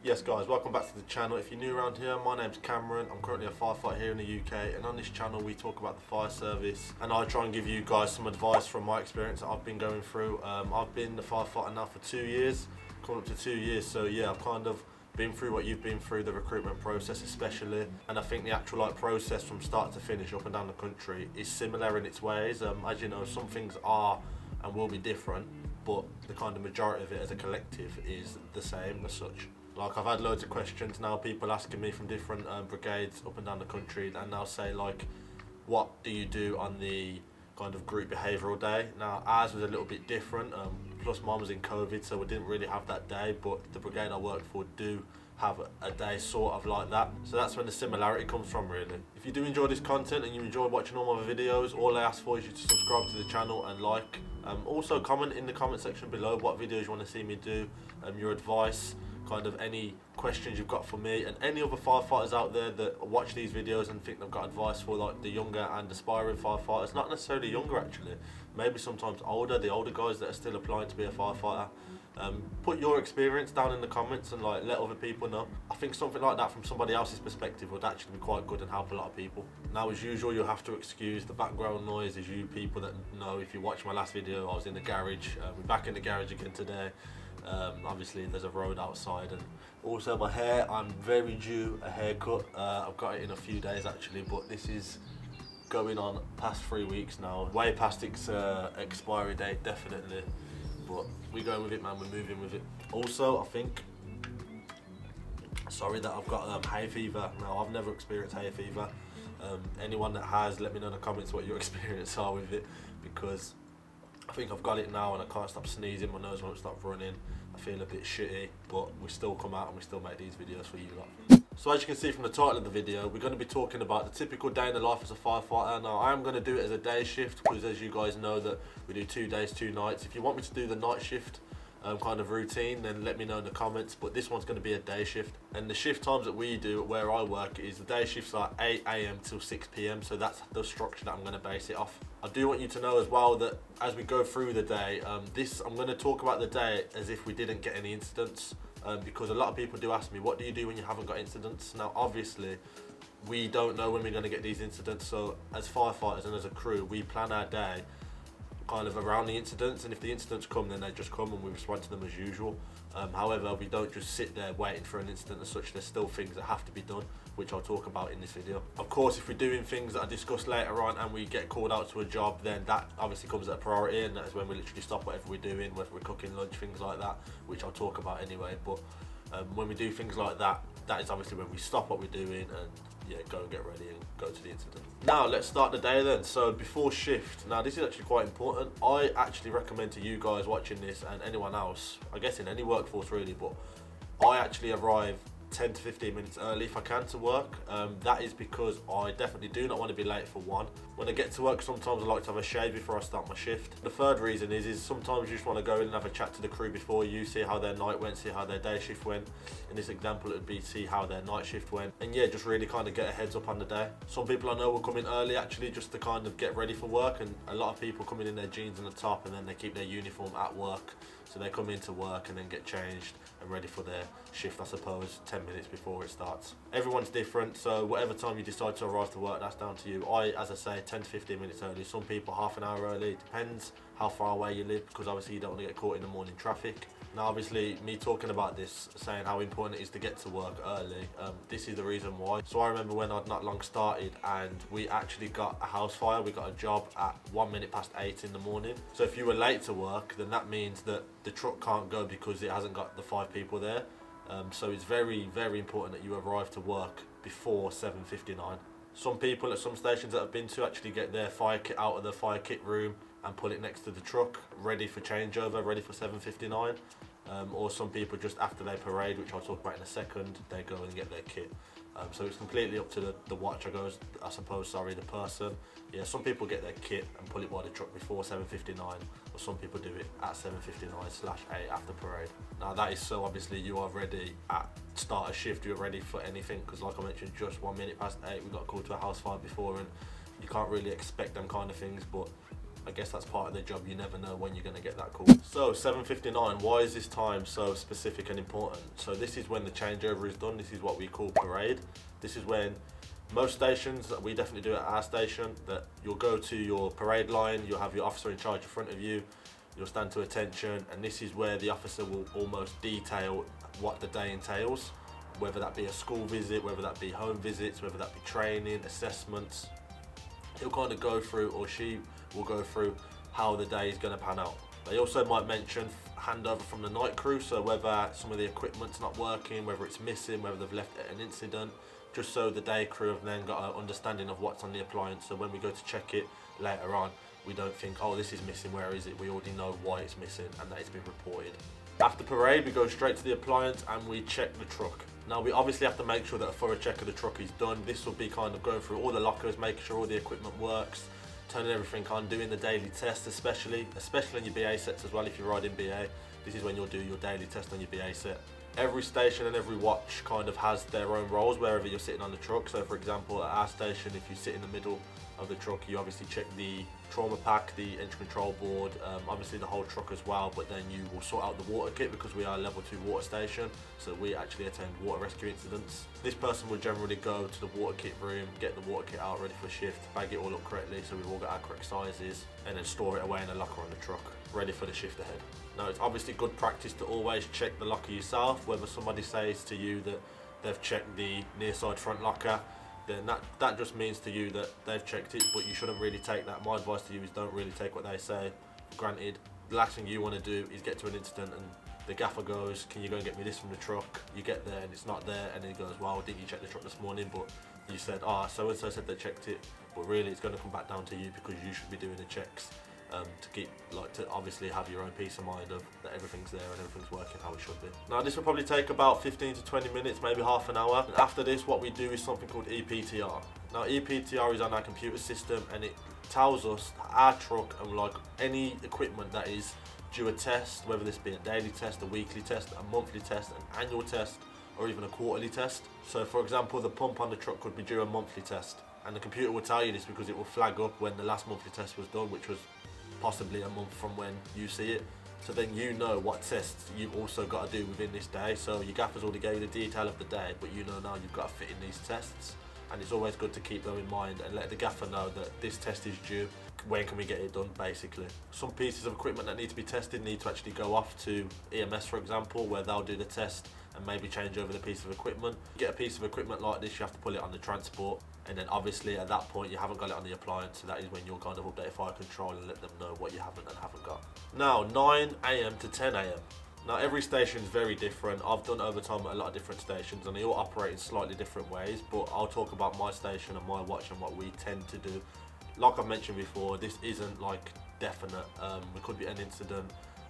Yes guys, welcome back to the channel. If you're new around here, my name's Cameron. I'm currently a firefighter here in the UK, and on this channel we talk about the fire service and I try and give you guys some advice from my experience that I've been going through. I've been a firefighter now for 2 years, coming up to 2 years, so yeah, I've kind of been through what you've been through, the recruitment process especially, and I think the actual process from start to finish up and down the country is similar in its ways. As you know, some things are and will be different, but the kind of majority of it as a collective is the same as such. Like, I've had loads of questions now, people asking me from different brigades up and down the country, and they'll say like, what do you do on the kind of group behavioural day? Now ours was a little bit different, plus mine was in COVID, so we didn't really have that day, but the brigade I worked for do have a day sort of like that, so that's when the similarity comes from really. If you do enjoy this content and you enjoy watching all my videos, all I ask for is you to subscribe to the channel and like. Also comment in the comment section below what videos you want to see me do, your advice, kind of any questions you've got for me, and any other firefighters out there that watch these videos and think they've got advice for like the younger and aspiring firefighters, not necessarily younger actually, maybe sometimes older, the older guys that are still applying to be a firefighter. Put your experience down in the comments and like let other people know. I think something like that from somebody else's perspective would actually be quite good and help a lot of people. Now as usual, you'll have to excuse the background noise. As you people that know, if you watched my last video, I was in the garage. We're back in the garage again today. Obviously there's a road outside, and also my hair, I'm very due a haircut. I've got it in a few days actually, but this is going on past 3 weeks now, way past its expiry date definitely, but we're going with it, man. We're moving with it. Also, I think, sorry that I've got hay fever. Now I've never experienced hay fever. Anyone that has, let me know in the comments what your experience are with it, because I think I've got it now and I can't stop sneezing, my nose won't stop running, I feel a bit shitty, but we still come out and we still make these videos for you lot. So as you can see from the title of the video, we're going to be talking about the typical day in the life as a firefighter. Now I am going to do it as a day shift, because as you guys know that we do 2 days, 2 nights. If you want me to do the night shift kind of routine, then let me know in the comments, but this one's going to be a day shift. And the shift times that we do where I work is the day shifts are 8 AM till 6 PM, so that's the structure that I'm going to base it off. I do want you to know as well that as we go through the day, I'm going to talk about the day as if we didn't get any incidents, because a lot of people do ask me, what do you do when you haven't got incidents? Now obviously we don't know when we're going to get these incidents, so as firefighters and as a crew, we plan our day kind of around the incidents, and if the incidents come, then they just come and we respond to them as usual. However, we don't just sit there waiting for an incident as such. There's still things that have to be done, which I'll talk about in this video. Of course, if we're doing things that I discuss later on and we get called out to a job, then that obviously comes at a priority, and that is when we literally stop whatever we're doing, whether we're cooking lunch, things like that, which I'll talk about anyway. But when we do things like that, that is obviously when we stop what we're doing and yeah, go and get ready and go to the incident. Now let's start the day then. So before shift, now this is actually quite important. I actually recommend to you guys watching this and anyone else, I guess in any workforce really, but I actually arrive 10 to 15 minutes early if I can to work. That is because I definitely do not want to be late for one. When I get to work, sometimes I like to have a shave before I start my shift. The third reason is sometimes you just want to go in and have a chat to the crew before you, see how their night went, see how their day shift went. In this example, it would be see how their night shift went, and yeah, just really kind of get a heads up on the day. Some people I know will come in early actually just to kind of get ready for work, and a lot of people come in their jeans and the top, and then they keep their uniform at work. So they come into work and then get changed and ready for their shift, I suppose, 10 minutes before it starts. Everyone's different, so whatever time you decide to arrive to work, that's down to you. As I say, 10 to 15 minutes early. Some people half an hour early. It depends how far away you live, because obviously you don't want to get caught in the morning traffic. Now obviously me talking about this, saying how important it is to get to work early, this is the reason why. So I remember when I'd not long started and we actually got a house fire. We got a job at 1 minute past 8 in the morning. So if you were late to work, then that means that the truck can't go because it hasn't got the 5 people there. So it's very, very important that you arrive to work before 7:59. Some people at some stations that I've been to actually get their fire kit out of the fire kit room and put it next to the truck, ready for changeover, ready for 7:59. Or some people just after they parade, which I'll talk about in a second, they go and get their kit. So it's completely up to the watcher goes, I suppose, sorry, the person. Yeah, some people get their kit and pull it by the truck before 7:59, or some people do it at 7:59/8 after parade. Now that is so obviously you are ready at start of shift, you're ready for anything, because like I mentioned, just 1 minute past 8 we got called to a house fire before, and you can't really expect them kind of things, but I guess that's part of their job. You never know when you're going to get that call. So 7:59, why is this time so specific and important? So this is when the changeover is done. This is what we call parade. This is when most stations, that we definitely do at our station, that you'll go to your parade line, you'll have your officer in charge in front of you, you'll stand to attention, and this is where the officer will almost detail what the day entails, whether that be a school visit, whether that be home visits, whether that be training, assessments. He'll kind of go through, or she will go through, how the day is going to pan out. They also might mention handover from the night crew, so whether some of the equipment's not working, whether it's missing, whether they've left at an incident, just so the day crew have then got an understanding of what's on the appliance, so when we go to check it later on, we don't think, oh, this is missing, where is it? We already know why it's missing and that it's been reported. After parade, we go straight to the appliance and we check the truck. Now, we obviously have to make sure that a thorough check of the truck is done. This will be kind of going through all the lockers, making sure all the equipment works, turning everything on, doing the daily tests, especially on your BA sets as well. If you're riding BA, this is when you'll do your daily test on your BA set. Every station and every watch kind of has their own roles wherever you're sitting on the truck. So for example, at our station, if you sit in the middle of the truck, you obviously check the trauma pack, the engine control board, obviously the whole truck as well, but then you will sort out the water kit because we are a level 2 water station, so we actually attend water rescue incidents. This person will generally go to the water kit room, get the water kit out ready for shift, bag it all up correctly so we've all got our correct sizes, and then store it away in a locker on the truck, ready for the shift ahead. Now, it's obviously good practice to always check the locker yourself, whether somebody says to you that they've checked the near side front locker, then that just means to you that they've checked it, but you shouldn't really take that. My advice to you is don't really take what they say. Granted, the last thing you want to do is get to an incident and the gaffer goes, can you go and get me this from the truck? You get there and it's not there, and then he goes, well, didn't you check the truck this morning? But you said, so and so said they checked it, but really it's going to come back down to you because you should be doing the checks. To obviously have your own peace of mind of that everything's there and everything's working how it should be. Now, this will probably take about 15 to 20 minutes, maybe half an hour. And after this, what we do is something called EPTR. Now, EPTR is on our computer system and it tells us our truck and like any equipment that is due a test, whether this be a daily test, a weekly test, a monthly test, an annual test, or even a quarterly test. So for example, the pump on the truck could be due a monthly test, and the computer will tell you this because it will flag up when the last monthly test was done, which was possibly a month from when you see it. So then you know what tests you've also got to do within this day. So your gaffer's already gave you the detail of the day, but you know now you've got to fit in these tests, and it's always good to keep them in mind and let the gaffer know that this test is due. When can we get it done, basically? Some pieces of equipment that need to be tested need to actually go off to EMS, for example, where they'll do the test and maybe change over the piece of equipment. You get a piece of equipment like this, you have to pull it on the transport, and then obviously at that point you haven't got it on the appliance, so that is when you'll kind of update fire control and let them know what you haven't and haven't got. Now, 9 AM to 10 AM. Now, every station is very different. I've done overtime at a lot of different stations and they all operate in slightly different ways, but I'll talk about my station and my watch and what we tend to do. Like I've mentioned before, this isn't like definite. There could be an incident,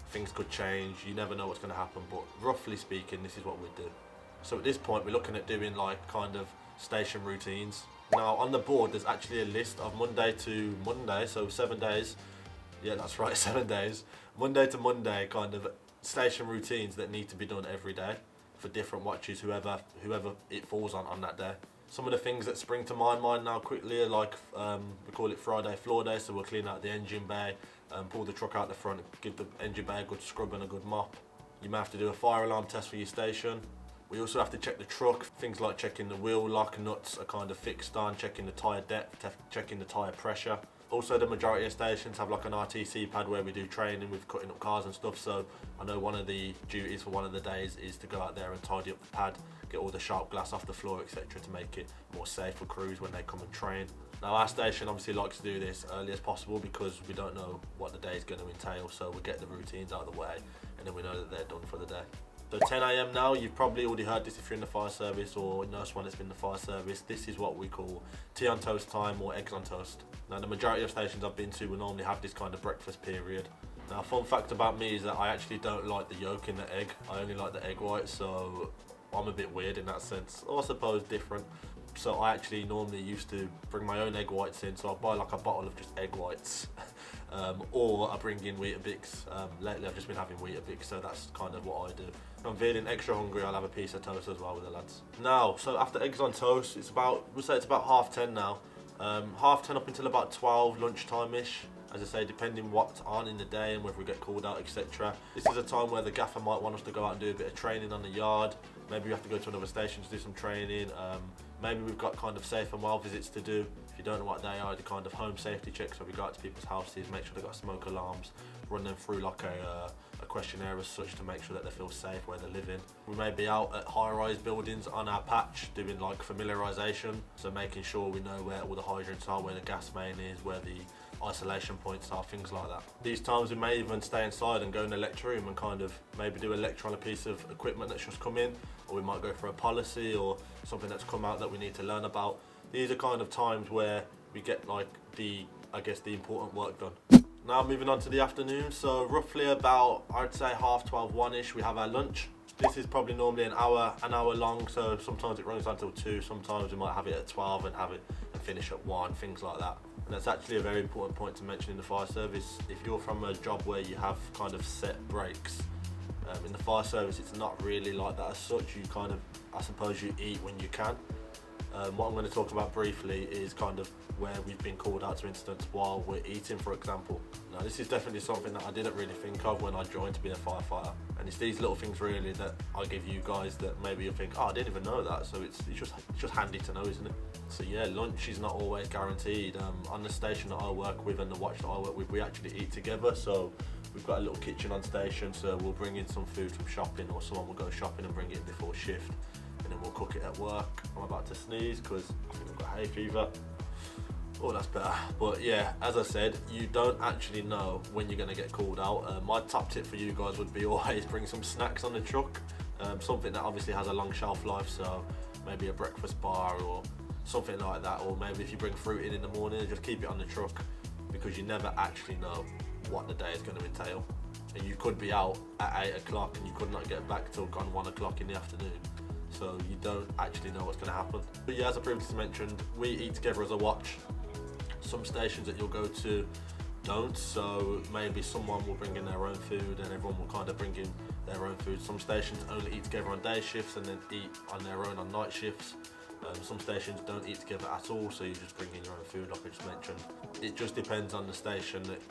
things could change, you never know what's going to happen, but roughly speaking, this is what we do. So at this point, we're looking at doing like kind of station routines. Now, on the board, there's actually a list of Monday to Monday, so 7 days. Yeah, that's right, 7 days. Monday to Monday, kind of station routines that need to be done every day for different watches, whoever it falls on that day. Some of the things that spring to my mind now quickly are like, we call it Friday floor day, so we'll clean out the engine bay, pull the truck out the front, give the engine bay a good scrub and a good mop. You may have to do a fire alarm test for your station. We also have to check the truck, things like checking the wheel lock nuts are kind of fixed on, checking the tyre depth, checking the tyre pressure. Also, the majority of stations have like an RTC pad where we do training with cutting up cars and stuff, so I know one of the duties for one of the days is to go out there and tidy up the pad, get all the sharp glass off the floor, etc., to make it more safe for crews when they come and train. Now, our station obviously likes to do this early as possible because we don't know what the day is going to entail, so we get the routines out of the way and then we know that they're done for the day. So 10 AM now, you've probably already heard this if you're in the fire service or know someone that's been in the fire service. This is what we call tea on toast time or eggs on toast. Now, the majority of stations I've been to will normally have this kind of breakfast period. Now, fun fact about me is that I actually don't like the yolk in the egg. I only like the egg white, so I'm a bit weird in that sense, or I suppose different. So I actually normally used to bring my own egg whites in, so I'll buy like a bottle of just egg whites. Or I bring in Weetabix. Lately I've just been having Weetabix, so that's kind of what I do. If I'm feeling extra hungry, I'll have a piece of toast as well with the lads. Now, so after eggs on toast, we'll say it's about 10:30 now. 10:30 up until about 12, lunchtime-ish. as I say, depending what's on in the day and whether we get called out, etc. This is a time where the gaffer might want us to go out and do a bit of training on the yard. Maybe we have to go to another station to do some training. Maybe we've got kind of safe and well visits to do. If you don't know what they are, the kind of home safety checks where we go out to people's houses, make sure they've got smoke alarms, run them through like a questionnaire as such to make sure that they feel safe where they're living. We may be out at high-rise buildings on our patch doing like familiarisation, so making sure we know where all the hydrants are, where the gas main is, where the isolation points are, things like that. These times we may even stay inside and go in the lecture room and kind of maybe do a lecture on a piece of equipment that's just come in, or we might go for a policy or something that's come out that we need to learn about. These are kind of times where we get like the important work done. Now moving on to the afternoon, so roughly about, I'd say 12:30, 1ish, we have our lunch. This is probably normally an hour long, so sometimes it runs until 2, sometimes we might have it at 12 and have it and finish at 1, things like that. And that's actually a very important point to mention in the fire service. If you're from a job where you have kind of set breaks, in the fire service it's not really like that as such. You kind of, I suppose you eat when you can. What I'm going to talk about briefly is kind of where we've been called out to incidents while we're eating, for example. Now this is definitely something that I didn't really think of when I joined to be a firefighter, and it's these little things really that I give you guys that maybe you think, oh, I didn't even know that, so it's just handy to know, isn't it? So yeah, lunch is not always guaranteed. On the station that I work with and the watch that I work with, we actually eat together, so we've got a little kitchen on station, so we'll bring in some food from shopping, or someone will go shopping and bring it before shift, and then we'll cook it at work. I'm about to sneeze because I think I've got hay fever. Oh, that's better. But yeah, as I said, you don't actually know when you're going to get called out. My top tip for you guys would be always bring some snacks on the truck, something that obviously has a long shelf life, so maybe a breakfast bar or something like that, or maybe if you bring fruit in the morning, just keep it on the truck, because you never actually know what the day is going to entail. And you could be out at 8 o'clock and you could not get back till gone 1 o'clock in the afternoon. So you don't actually know what's going to happen. But yeah, as I previously mentioned, we eat together as a watch. Some stations that you'll go to don't, so maybe someone will bring in their own food and everyone will kind of bring in their own food. Some stations only eat together on day shifts and then eat on their own on night shifts. Some stations don't eat together at all, so you just bring in your own food like I just mentioned. It just depends on the station that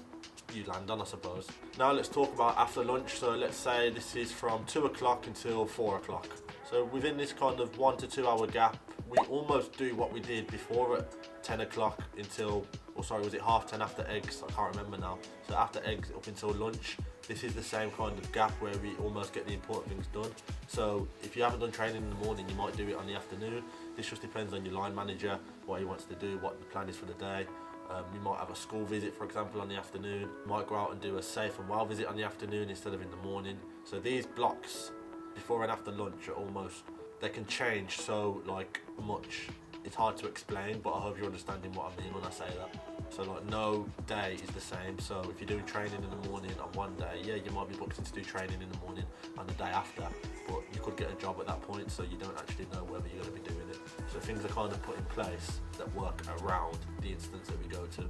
you land on, I suppose. Now let's talk about after lunch. So let's say this is from 2 o'clock until 4 o'clock. So within this kind of 1 to 2 hour gap, we almost do what we did before at 10 o'clock until, or sorry, was it 10:30 after eggs? I can't remember now. So after eggs up until lunch, this is the same kind of gap where we almost get the important things done. So if you haven't done training in the morning, you might do it on the afternoon. This just depends on your line manager, what he wants to do, what the plan is for the day. You might have a school visit, for example, on the afternoon. You might go out and do a safe and well visit on the afternoon instead of in the morning. So these blocks before and after lunch are almost, they can change so like much. It's hard to explain, but I hope you're understanding what I mean when I say that. So like no day is the same. So if you're doing training in the morning on one day, yeah, you might be booked in to do training in the morning on the day after, but you could get a job at that point, so you don't actually know whether you're going to be doing it. So things are kind of put in place that work around the incidents that we go to.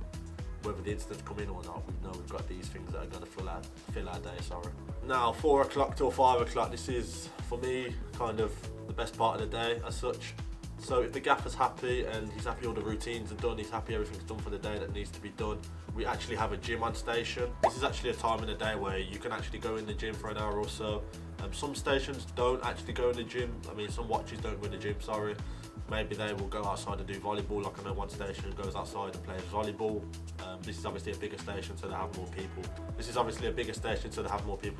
Whether the incidents come in or not, we know we've got these things that are going to fill our day, sorry. Now 4 o'clock till 5 o'clock, this is for me kind of the best part of the day as such. So if the gaffer's happy and he's happy all the routines are done, he's happy everything's done for the day that needs to be done, we actually have a gym on station. This is actually a time in the day where you can actually go in the gym for an hour or so. Some stations don't actually go in the gym. I mean, some watches don't go in the gym, sorry. Maybe they will go outside and do volleyball, like I know one station goes outside and plays volleyball. This is obviously a bigger station, so they have more people.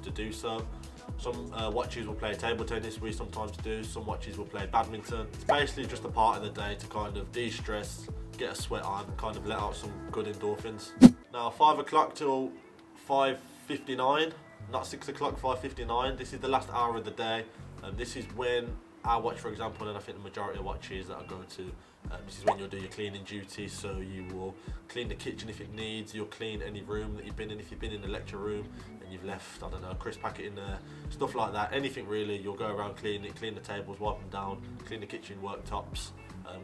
To do so. Some watches will play table tennis, we sometimes do. Some watches will play badminton. It's basically just a part of the day to kind of de-stress, get a sweat on, kind of let out some good endorphins. Now 5 o'clock till 5:59, not 6 o'clock, 5:59. This is the last hour of the day. This is when our watch, for example, and I think the majority of watches that I go to, this is when you'll do your cleaning duties. So you will clean the kitchen if it needs, you'll clean any room that you've been in. If you've been in the lecture room and you've left, I don't know, a crisp packet in there, stuff like that, anything really, you'll go around clean it, clean the tables, wipe them down, clean the kitchen worktops,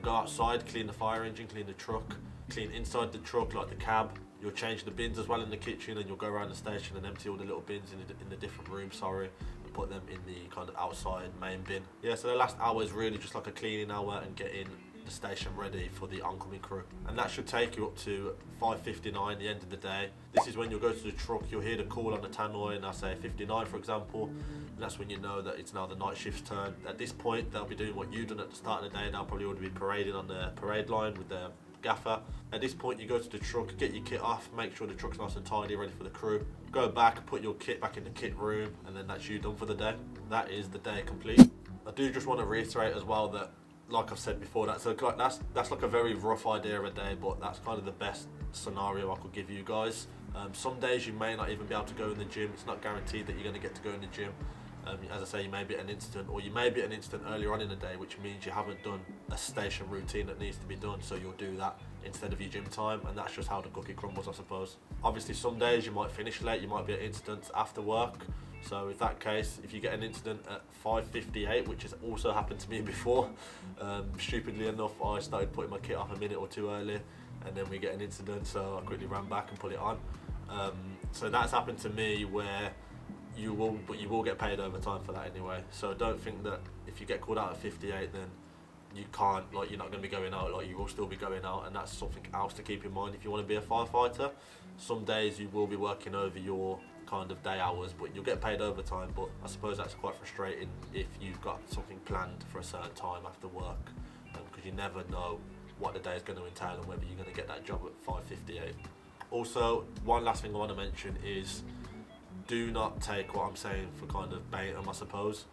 go outside, clean the fire engine, clean the truck, clean inside the truck like the cab. You'll change the bins as well in the kitchen, and you'll go around the station and empty all the little bins in the different rooms, and put them in the kind of outside main bin. Yeah, so the last hour is really just like a cleaning hour and getting the station ready for the oncoming crew. And that should take you up to 5:59, the end of the day. This is when you'll go to the truck, you'll hear the call on the tannoy, and I'll say 59 for example, and that's when you know that it's now the night shift's turn. At this point, they'll be doing what you've done at the start of the day. They'll probably already be parading on the parade line with their gaffer. At this point, you go to the truck, get your kit off, make sure the truck's nice and tidy, ready for the crew. Go back, put your kit back in the kit room, and then that's you done for the day. That is the day complete. I do just want to reiterate as well that, like I've said before, that's like a very rough idea of a day, but that's kind of the best scenario I could give you guys. Some days you may not even be able to go in the gym. It's not guaranteed that you're going to get to go in the gym. As I say, you may be at an incident, or you may be at an incident earlier on in the day, which means you haven't done a station routine that needs to be done, so you'll do that instead of your gym time, and that's just how the cookie crumbles, I suppose. Obviously, some days you might finish late, you might be at incidents after work, so in that case, if you get an incident at 5:58, which has also happened to me before, stupidly enough, I started putting my kit off a minute or two early, and then we get an incident, so I quickly ran back and put it on. So that's happened to me where you will get paid overtime for that anyway. So don't think that if you get called out at 58, then you can't, like, you're not going to be going out. Like, you will still be going out, and that's something else to keep in mind if you want to be a firefighter. Some days you will be working over your kind of day hours, but you'll get paid overtime. But I suppose that's quite frustrating if you've got something planned for a certain time after work, because you never know what the day is going to entail and whether you're going to get that job at 5:58. Also, one last thing I want to mention is, do not take what I'm saying for kind of bait, I suppose.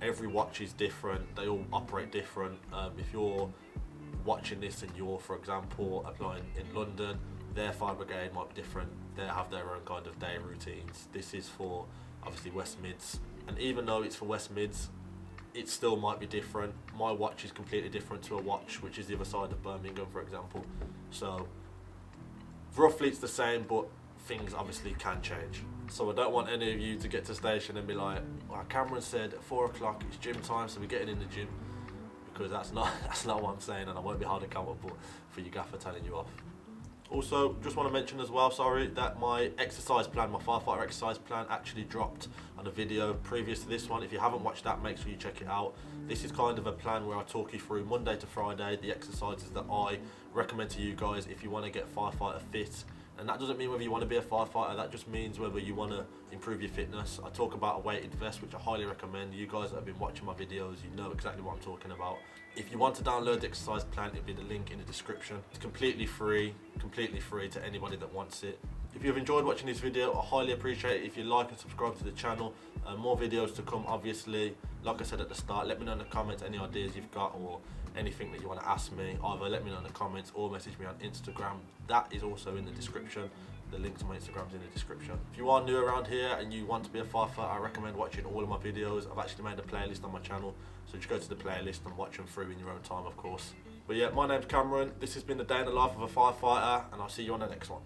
Every watch is different, they all operate different. If you're watching this and you're, for example, applying in London, their fire brigade might be different. They have their own kind of day routines. This is for obviously West Mids, and even though it's for West Mids, it still might be different. My watch is completely different to a watch which is the other side of Birmingham, for example. So roughly it's the same, but things obviously can change. So I don't want any of you to get to station and be like, well, Cameron said at 4 o'clock it's gym time, so we're getting in the gym, because that's not what I'm saying, and I won't be held accountable for your gaffer telling you off. Also, just want to mention as well, that my exercise plan, my firefighter exercise plan, actually dropped on a video previous to this one. If you haven't watched that, make sure you check it out. This is kind of a plan where I talk you through Monday to Friday the exercises that I recommend to you guys if you want to get firefighter fit. And that doesn't mean whether you want to be a firefighter, that just means whether you want to improve your fitness. I talk about a weighted vest, which I highly recommend. You guys that have been watching my videos, you know exactly what I'm talking about. If you want to download the exercise plan, it'll be the link in the description. It's completely free to anybody that wants it. If you've enjoyed watching this video, I highly appreciate it if you like and subscribe to the channel. More videos to come, obviously. Like I said at the start, let me know in the comments any ideas you've got or anything that you want to ask me. Either let me know in the comments or message me on Instagram. That is also in the description. The link to my Instagram is in the description. If you are new around here and you want to be a firefighter, I recommend watching all of my videos. I've actually made a playlist on my channel, so just go to the playlist and watch them through in your own time, of course. But yeah, my name's Cameron. This has been the day in the life of a firefighter, and I'll see you on the next one.